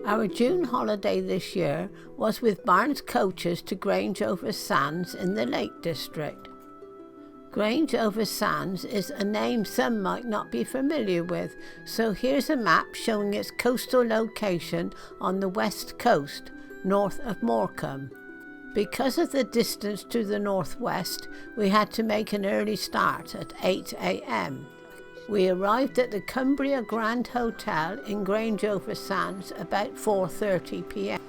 Our June holiday this year was with Barnes Coaches to Grange over Sands in the Lake District. Grange over Sands is a name some might not be familiar with, so here's a map showing its coastal location on the west coast, north of Morecambe. Because of the distance to the northwest, we had to make an early start at 8 a.m. We arrived at the Cumbria Grand Hotel in Grange over Sands about 4:30 p.m.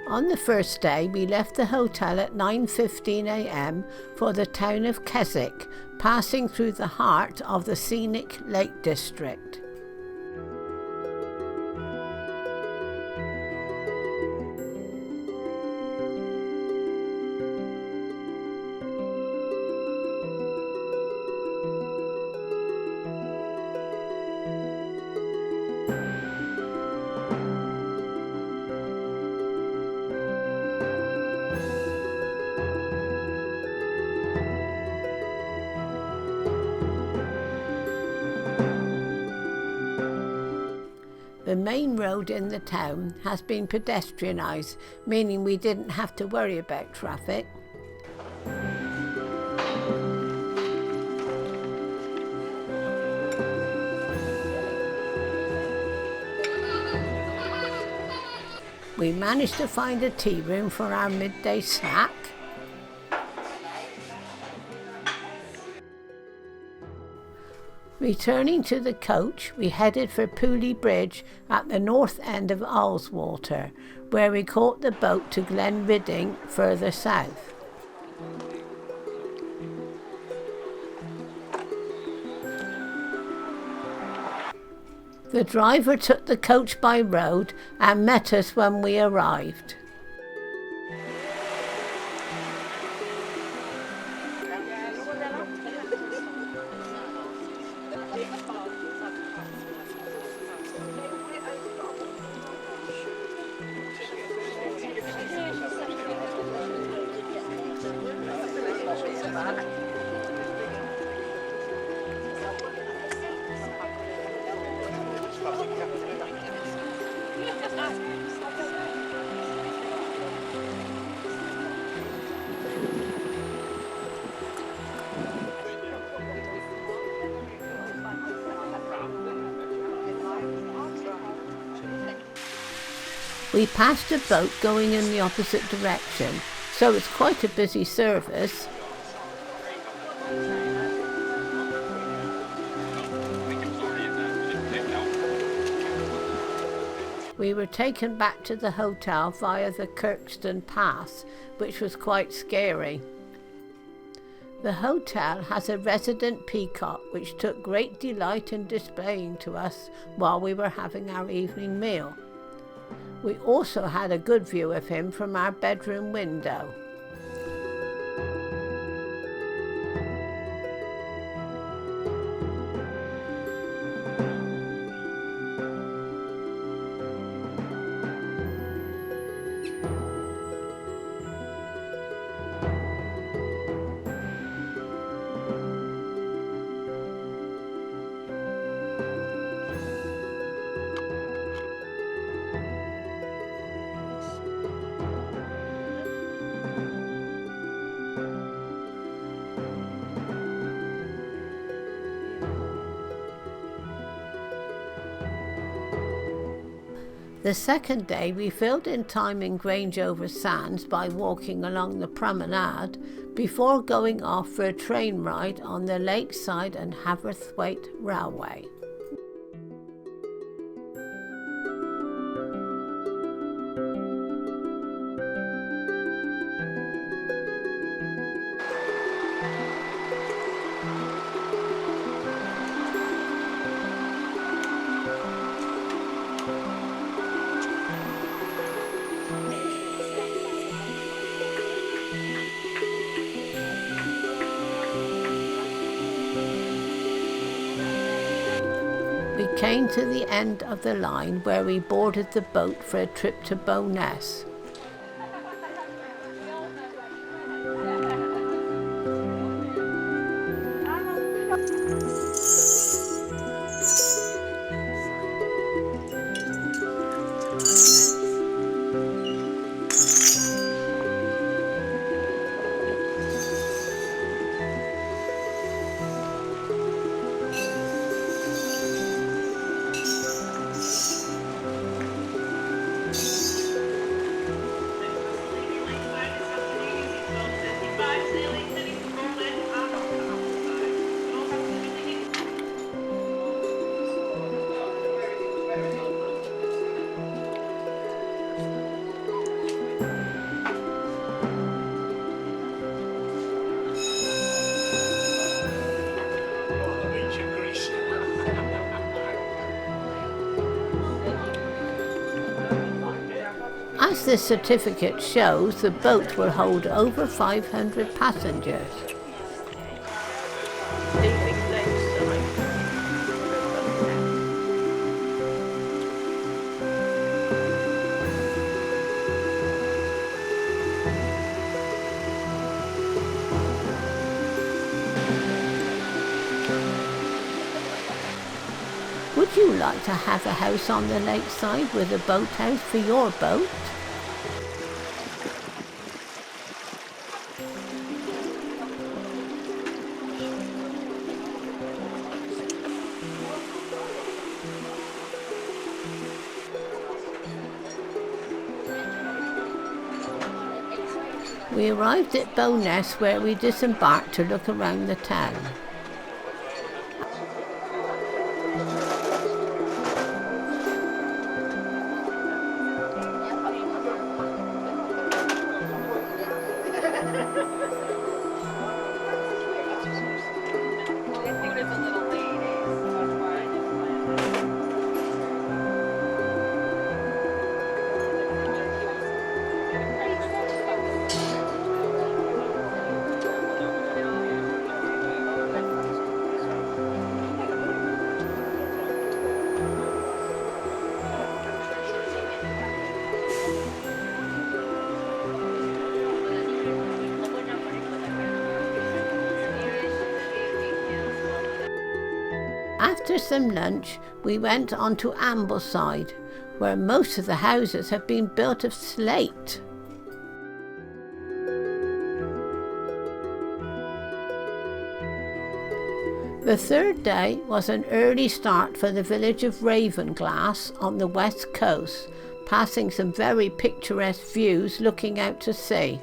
On the first day, we left the hotel at 9:15 a.m. for the town of Keswick, passing through the heart of the scenic Lake District. The main road in the town has been pedestrianised, meaning we didn't have to worry about traffic. We managed to find a tea room for our midday snack. Returning to the coach, we headed for Pooley Bridge at the north end of Ullswater, where we caught the boat to Glenridding further south. The driver took the coach by road and met us when we arrived. We passed a boat going in the opposite direction, so it's quite a busy service. We were taken back to the hotel via the Kirkstone Pass, which was quite scary. The hotel has a resident peacock which took great delight in displaying to us while we were having our evening meal. We also had a good view of him from our bedroom window. The second day we filled in time in Grange over Sands by walking along the promenade before going off for a train ride on the Lakeside and Haverthwaite Railway. We came to the end of the line where we boarded the boat for a trip to Bowness. As the certificate shows, the boat will hold over 500 passengers. Would you like to have a house on the lakeside with a boathouse for your boat? We arrived at Bowness where we disembarked to look around the town. After some lunch, we went on to Ambleside, where most of the houses have been built of slate. The third day was an early start for the village of Ravenglass on the west coast, passing some very picturesque views looking out to sea.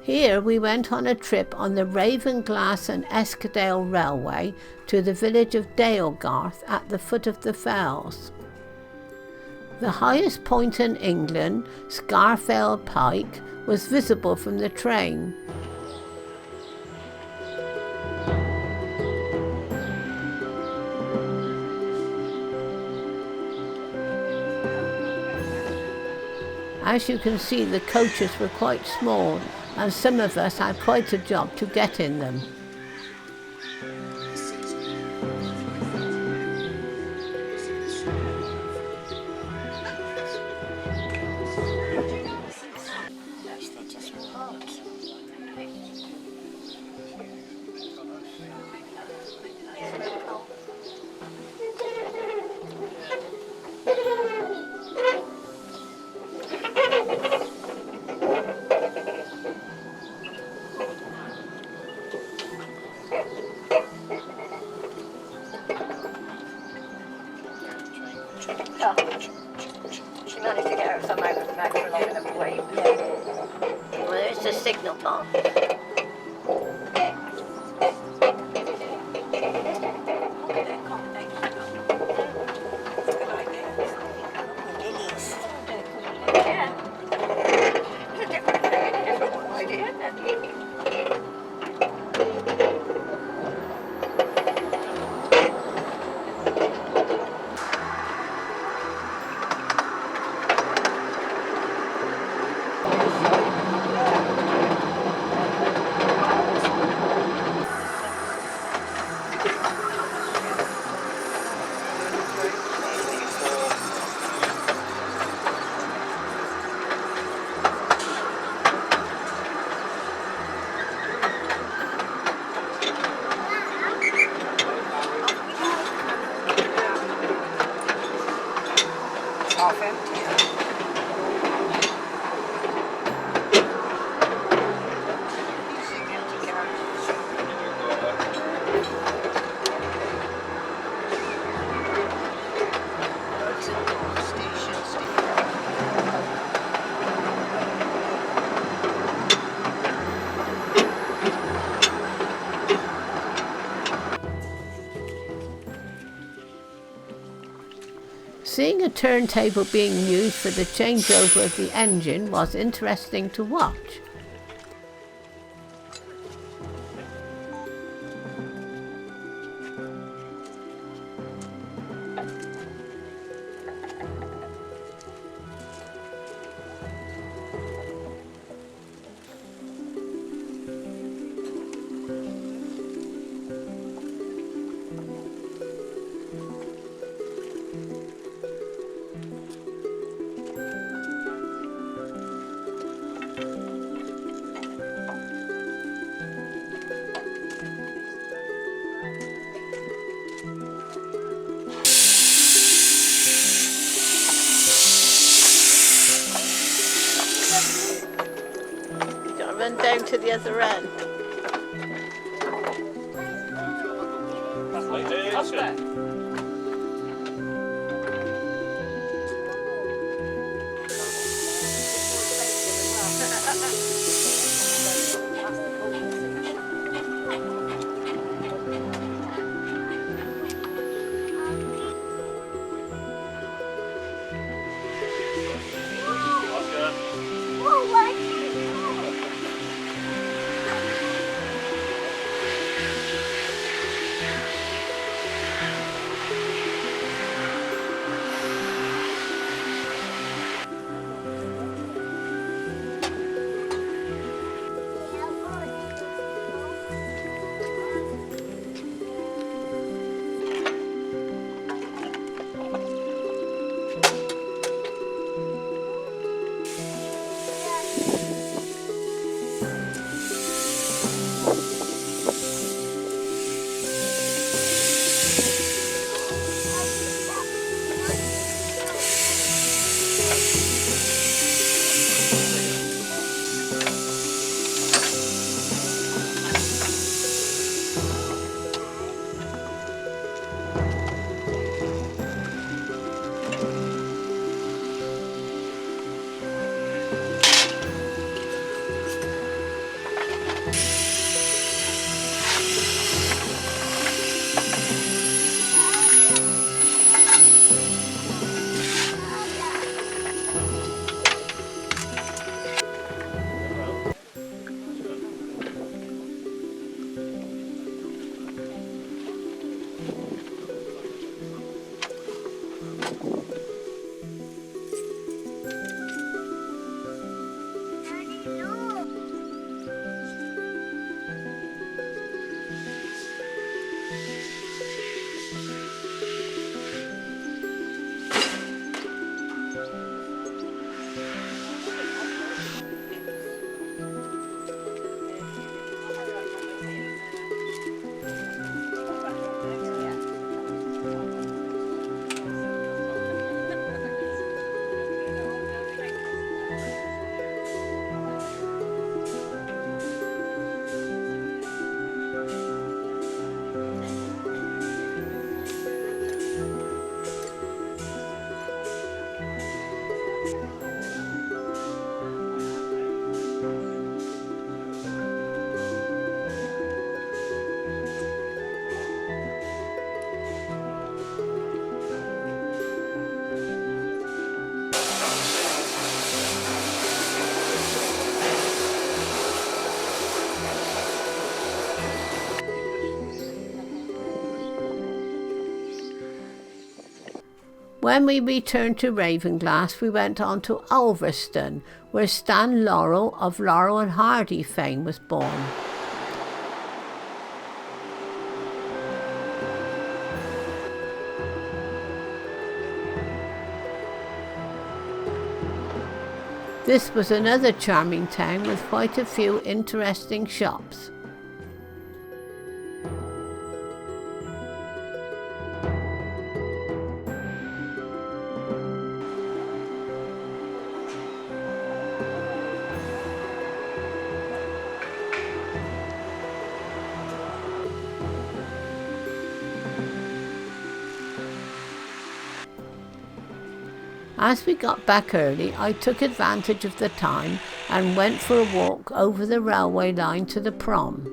Here we went on a trip on the Ravenglass and Eskdale Railway to the village of Dalegarth at the foot of the fells. The highest point in England, Scafell Pike, was visible from the train. As you can see, the coaches were quite small, and some of us had quite a job to get in them. She managed to get her some out of the back for long enough to wait. Well, there's the signal box. It's half empty. Using empty carriages. Roads and doors, stations, Seeing a turntable being used for the changeover of the engine was interesting to watch. Gotta run down to the other end. When we returned to Ravenglass, we went on to Ulverston, where Stan Laurel of Laurel and Hardy fame was born. This was another charming town with quite a few interesting shops. As we got back early, I took advantage of the time and went for a walk over the railway line to the prom.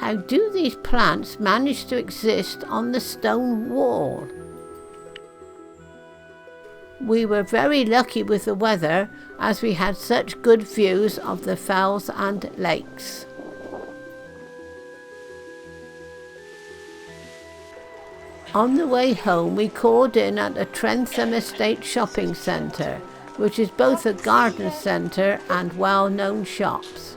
How do these plants manage to exist on the stone wall? We were very lucky with the weather, as we had such good views of the fells and lakes. On the way home, we called in at the Trentham Estate Shopping Centre, which is both a garden centre and well-known shops.